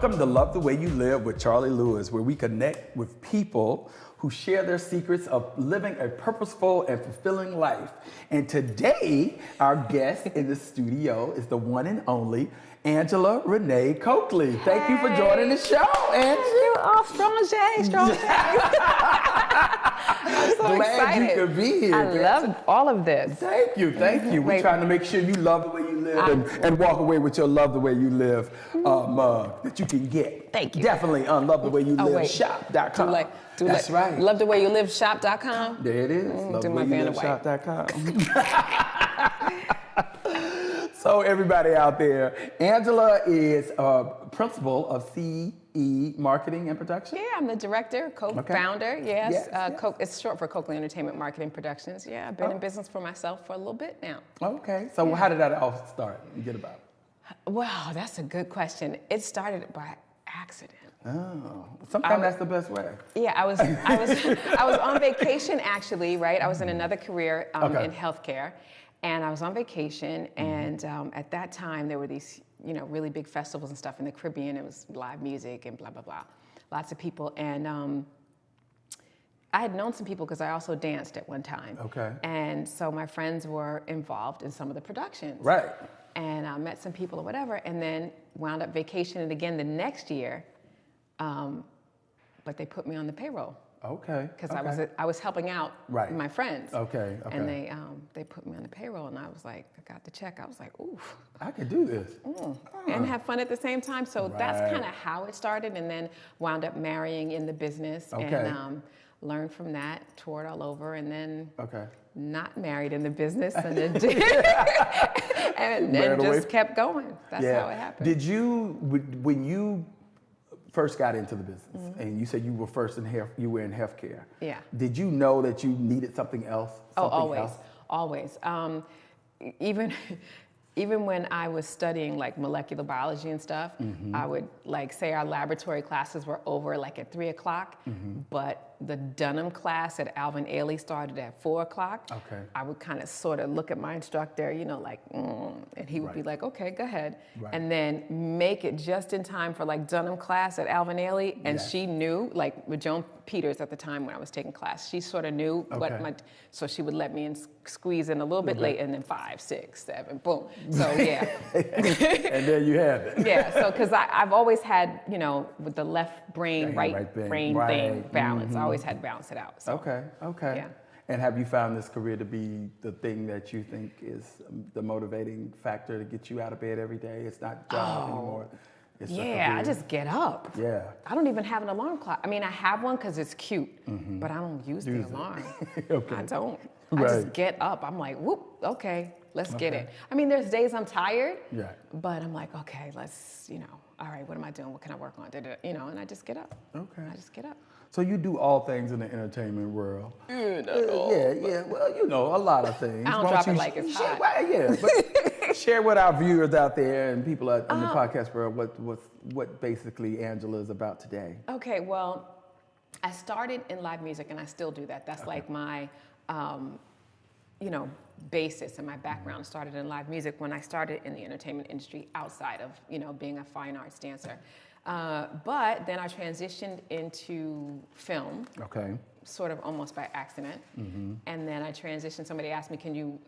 Welcome to Love the Way You Live with Charlie Lewis, where we connect with people who share their secrets of living a purposeful and fulfilling life. And today, our guest in the studio is the one and only Angela Renee Coakley. Thank you for joining the show, Angie. Oh, strong J, strong J. I'm so Glad excited. you could be here. I love all of this. Thank you, thank you. We're Wait. trying to make sure you love the way you live and walk away with your Love the Way You Live mug that you can get. Thank you. Definitely on lovethewayyouliveshop.com. That's right. Love the way you live shop.com. There it is. Do my Vanna White. Lovethewayyouliveshop.com. So everybody out there, Angela is principal of CE Marketing and Production. Yeah, I'm the director, co-founder. Yes, Yes. it's short for Coakley Entertainment Marketing Productions. Yeah, I've been in business for myself for a little bit now. Okay, so how did that all start? You get about it. Wow, that's a good question. It started by accident. Oh, sometimes that's the best way. Yeah, I was on vacation actually, right? I was in another career in healthcare, and I was on vacation, and at that time there were these, really big festivals and stuff in the Caribbean. It was live music and blah blah blah, lots of people, and I had known some people because I also danced at one time. Okay. And so my friends were involved in some of the productions. Right. And I met some people or whatever, and then wound up vacationing again the next year. But they put me on the payroll. Okay. Because I was helping out my friends. Okay. And they put me on the payroll, and I was like, I got the check. I was like, ooh, I could do this. And have fun at the same time. So that's kind of how it started, and then wound up marrying in the business and learned from that, toured all over, and then not married in the business, and then and just kept going. That's how it happened. Did you, when you first got into the business, and you said you were first in you were in healthcare. Yeah. Did you know that you needed something else? Always. Even when I was studying like molecular biology and stuff, I would say our laboratory classes were over at 3:00, but the Dunham class at Alvin Ailey started at 4:00. Okay. I would kind of sort of look at my instructor, and he would be like, okay, go ahead. Right. And then make it just in time for Dunham class at Alvin Ailey. And she knew, with Joan Peters at the time when I was taking class, she sort of knew so she would let me squeeze in a little bit late, and then 5, 6, 7, boom. So yeah. And there you have it. Yeah, so because I've always had, with the left brain, right brain thing, balance. I always had to balance it out. So. Okay. Yeah. And have you found this career to be the thing that you think is the motivating factor to get you out of bed every day? It's not job anymore. It's I just get up. Yeah. I don't even have an alarm clock. I mean, I have one because it's cute, but I don't use the alarm. I don't. I just get up. I'm like, whoop, okay, let's get it. I mean, there's days I'm tired, but I'm like, okay, let's, all right, what am I doing? What can I work on? And I just get up. Okay. I just get up. So you do all things in the entertainment world. Yeah. Well, a lot of things. I don't drop it like it's hot. But share with our viewers out there and people in the podcast world what basically Angela is about today. Okay, well, I started in live music, and I still do that. That's like my, basis and my background. Started in live music when I started in the entertainment industry outside of, being a fine arts dancer. But then I transitioned into film. Okay. Sort of almost by accident. And then I transitioned, somebody asked me, can you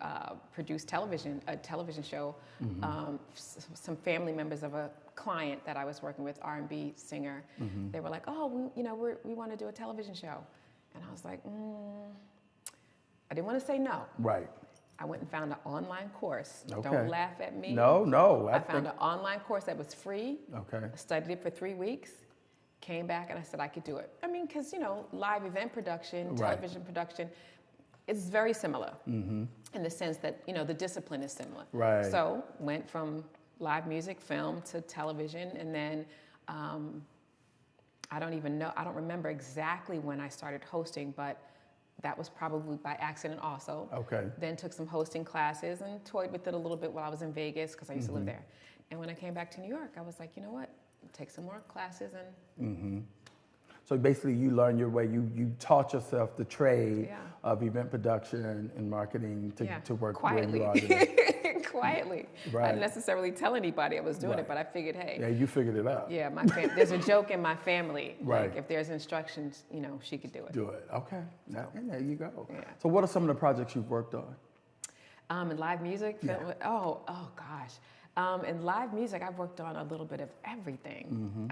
produce a television show? Some family members of a client that I was working with, R&B singer, they were like, oh, we want to do a television show. And I was like, I didn't want to say no. Right. I went and found an online course. Okay. Don't laugh at me. No. I found an online course that was free. Okay. I studied it for 3 weeks. Came back and I said I could do it. I mean, because, live event production, television production, it's very similar in the sense that, the discipline is similar. Right. So went from live music, film to television, and then I don't remember exactly when I started hosting, but that was probably by accident also. Okay. Then took some hosting classes and toyed with it a little bit while I was in Vegas because I used to live there. And when I came back to New York, I was like, you know what? Take some more classes and. So basically, you learned your way. You taught yourself the trade of event production and marketing to work quietly. where you are today. quietly. Right. I didn't necessarily tell anybody I was doing it, but I figured, hey. Yeah, you figured it out. Yeah, there's a joke in my family. Right. Like if there's instructions, you know, she could do it. Do it. Okay. And there you go. Yeah. So what are some of the projects you've worked on? In live music, Yeah. oh gosh. In live music, I've worked on a little bit of everything.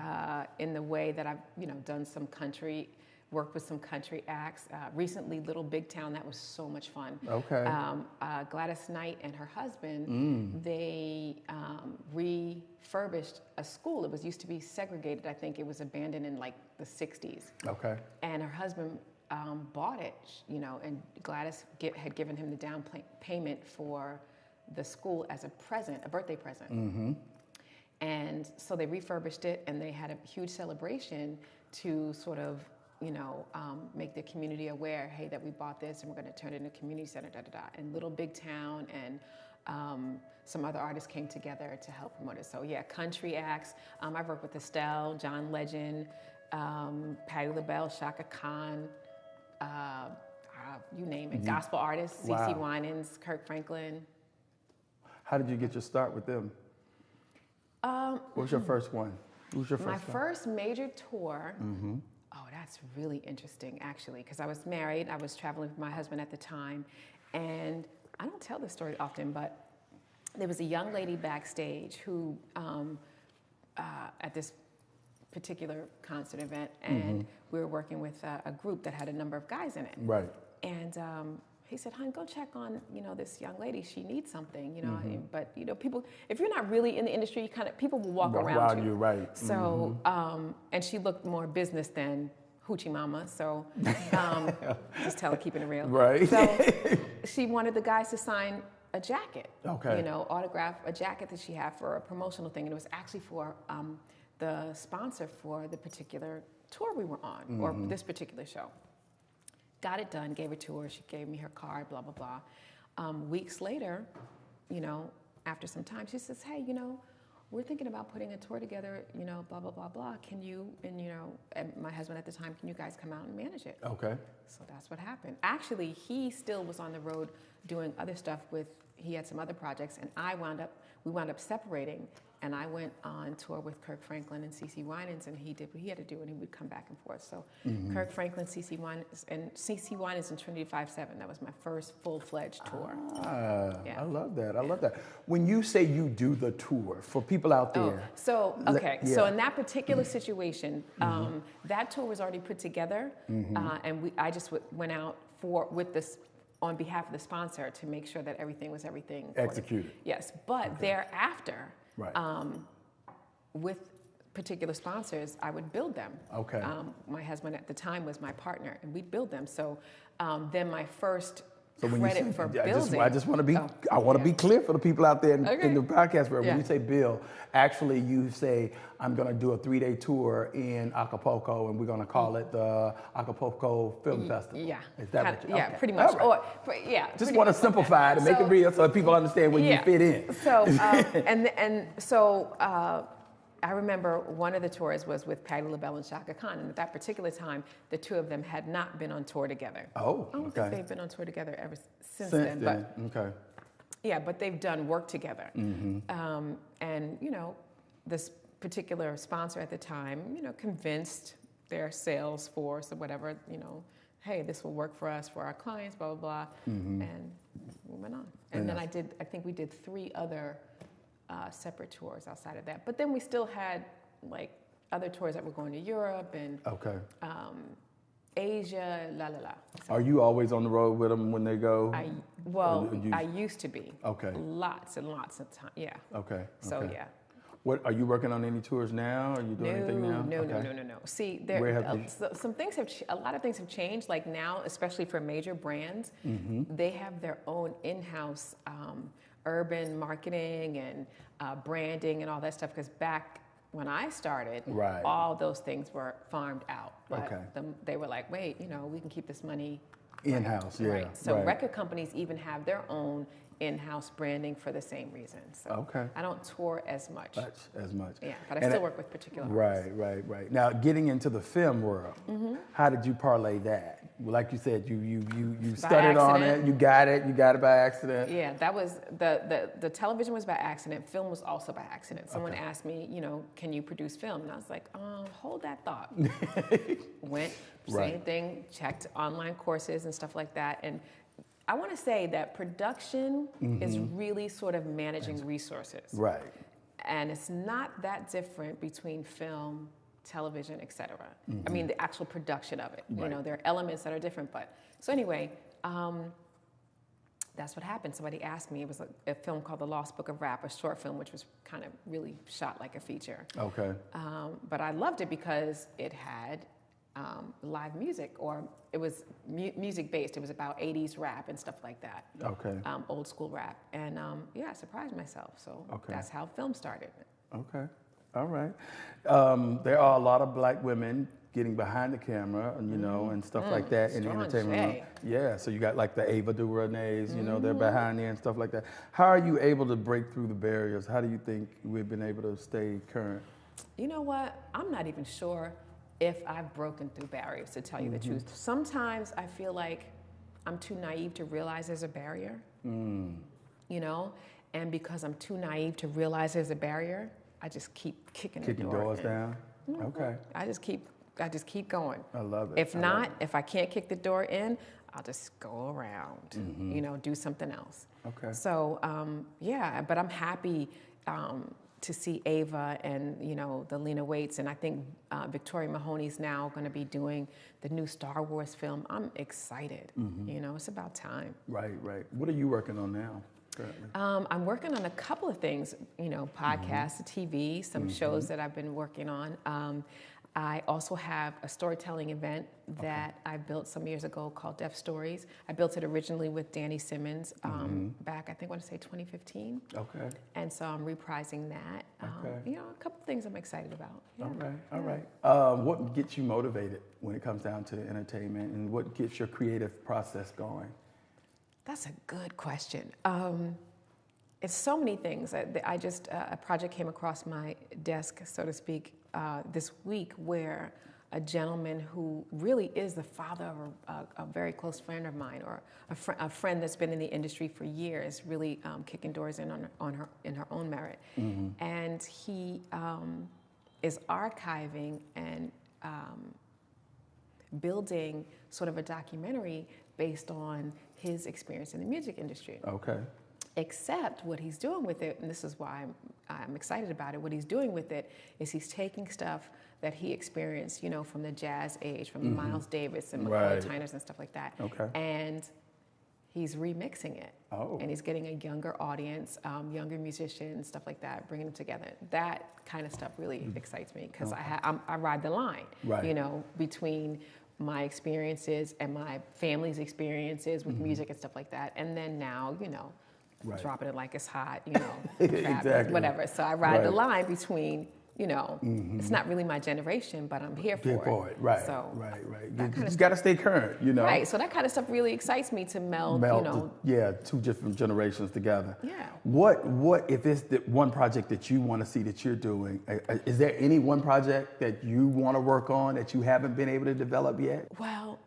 In the way that I've, you know, done some country, worked with some country acts. Recently, Little Big Town, that was so much fun. Okay. Gladys Knight and her husband, they refurbished a school. It was used to be segregated. I think it was abandoned in like the 60s. Okay. And her husband bought it, you know, and Gladys had given him the down payment for the school as a present, a birthday present. And so they refurbished it, and they had a huge celebration to sort of, you know, make the community aware, hey, that we bought this and we're going to turn it into a community center, And Little Big Town and some other artists came together to help promote it. So yeah, country acts. I've worked with Estelle, John Legend, Patti LaBelle, Shaka Khan, you name it. Gospel artists, CeCe Winans, Kirk Franklin. How did you get your start with them? What was your first one? What was your first My one? first major tour. Oh, that's really interesting, actually, because I was married. I was traveling with my husband at the time, and I don't tell this story often, but there was a young lady backstage who, at this particular concert event, and we were working with a group that had a number of guys in it. Right. And he said, "Hon, go check on, you know, this young lady. She needs something, you know." But you know, people, if you're not really in the industry, you people will walk around you. Right. So, and she looked more business than hoochie mama. So, just tell her, keeping it real. Right. So, she wanted the guys to sign a jacket. Okay. You know, autograph a jacket that she had for a promotional thing, and it was actually for the sponsor for the particular tour we were on, or this particular show. Got it done, gave it to her, she gave me her card, blah, blah, blah. Weeks later, you know, after some time, she says, "Hey, you know, we're thinking about putting a tour together, you know, blah, blah, blah, blah. Can you," and you know, and my husband at the time, "Can you guys come out and manage it?" Okay. So that's what happened. Actually, he still was on the road doing other stuff he had some other projects, and we wound up separating, and I went on tour with Kirk Franklin and CeCe Winans, and he did what he had to do, and he would come back and forth. So Kirk Franklin, CeCe Winans and Trinity 5-7, that was my first full-fledged tour. Yeah. I love that. I love that. When you say you do the tour, for people out there. So in that particular situation, that tour was already put together, and I just went out with this on behalf of the sponsor to make sure that everything was executed. Yes, but thereafter, right. With particular sponsors, I would build them. Okay. My husband at the time was my partner, and we'd build them. So then my first So when credit you say, for building. I just want to be, I want to be clear for the people out there in the podcast world. Yeah. When you say Bill, actually you say, I'm going to do a 3-day tour in Acapulco, and we're going to call it the Acapulco Film Festival. Yeah. Is that what you, yeah, okay. pretty much. All right. Just want to simplify it and make it real so that people understand where you fit in. So, I remember one of the tours was with Patti LaBelle and Shaka Khan, and at that particular time, the two of them had not been on tour together. Oh, I don't okay. think they've been on tour together ever since then. But, okay. Yeah, but they've done work together. And, you know, this particular sponsor at the time, you know, convinced their sales force or whatever, you know, hey, this will work for us, for our clients, blah, blah, blah. And we went on. And then I think we did 3 other separate tours outside of that. But then we still had like other tours that were going to Europe and Asia, So are you always on the road with them when they go? I used to be. Okay. Lots and lots of time. Yeah. Okay. So yeah. What are you working on any tours now? Are you doing anything now? No. See, a lot of things have changed. Like now, especially for major brands, they have their own in-house urban marketing and branding and all that stuff. Because back when I started, all those things were farmed out. But they were like, wait, you know, we can keep this money in-house. Right. So record companies even have their own in-house branding for the same reason. So okay. I don't tour as much. As much. Yeah, but I still work with particular artists. Right. Now, getting into the film world, how did you parlay that? Like you said, you studied on it, you got it by accident. Yeah, that was the television was by accident. Film was also by accident. Someone asked me, can you produce film? And I was like, hold that thought. Went, same thing, checked online courses and stuff like that. And I want to say that production is really sort of managing resources. Right. And it's not that different between film, television, et cetera. I mean, the actual production of it. Right. There are elements that are different. But so anyway, that's what happened. Somebody asked me, it was a film called The Lost Book of Rap, a short film, which was kind of really shot like a feature. Okay. But I loved it because it had live music, or it was music based. It was about 80s rap and stuff like that. Okay. Old school rap. And I surprised myself. So that's how film started. Okay. All right. There are a lot of black women getting behind the camera, and stuff like that in the entertainment world. Yeah, so you got like the Ava DuVernays, they're behind there and stuff like that. How are you able to break through the barriers? How do you think we've been able to stay current? You know what? I'm not even sure if I've broken through barriers, to tell you the truth. Sometimes I feel like I'm too naive to realize there's a barrier, and because I'm too naive to realize there's a barrier, I just keep kicking doors down. Okay. I just keep going. I love it. If I can't kick the door in, I'll just go around, do something else. Okay. So, but I'm happy to see Ava and, the Lena Waites, and I think Victoria Mahoney's now going to be doing the new Star Wars film. I'm excited. It's about time. Right. What are you working on now? I'm working on a couple of things, podcasts, TV, some shows that I've been working on. I also have a storytelling event that I built some years ago called Deaf Stories. I built it originally with Danny Simmons back, I think, I want to say 2015. Okay. And so I'm reprising that. Okay. A couple of things I'm excited about. Yeah. All right. What gets you motivated when it comes down to entertainment, and what gets your creative process going? That's a good question. It's so many things. I just, a project came across my desk, so to speak, this week, where a gentleman who really is the father of a very close friend of mine, or a friend that's been in the industry for years, really kicking doors in her own merit. And he is archiving and building sort of a documentary based on his experience in the music industry. Okay. Except what he's doing with it, and this is why I'm excited about it, what he's doing with it is he's taking stuff that he experienced, from the jazz age, from Miles Davis and McCoy Tyners and stuff like that. Okay. And he's remixing it. Oh. And he's getting a younger audience, younger musicians, stuff like that, bringing them together. That kind of stuff really excites me, because I ride the line, between my experiences and my family's experiences with music and stuff like that. And then now, dropping it like it's hot, exactly. Whatever. So I ride the line between, it's not really my generation, but I'm here for it. Right. So you just got to stay current, Right. So that kind of stuff really excites me to meld two different generations together. Yeah. What if it's the one project that you want to see that you're doing? Is there any one project that you want to work on that you haven't been able to develop yet? Well,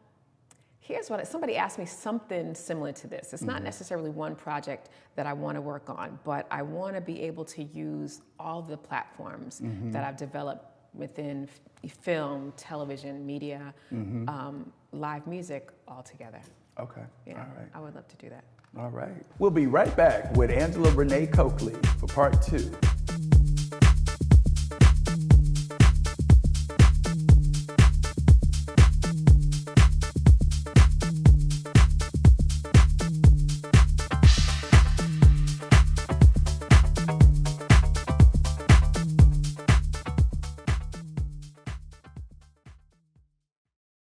here's what somebody asked me something similar to this. It's not necessarily one project that I want to work on, but I want to be able to use all the platforms that I've developed within film, television, media, live music all together. Okay. Yeah, all right. I would love to do that. All right. We'll be right back with Angela Renee Coakley for part 2.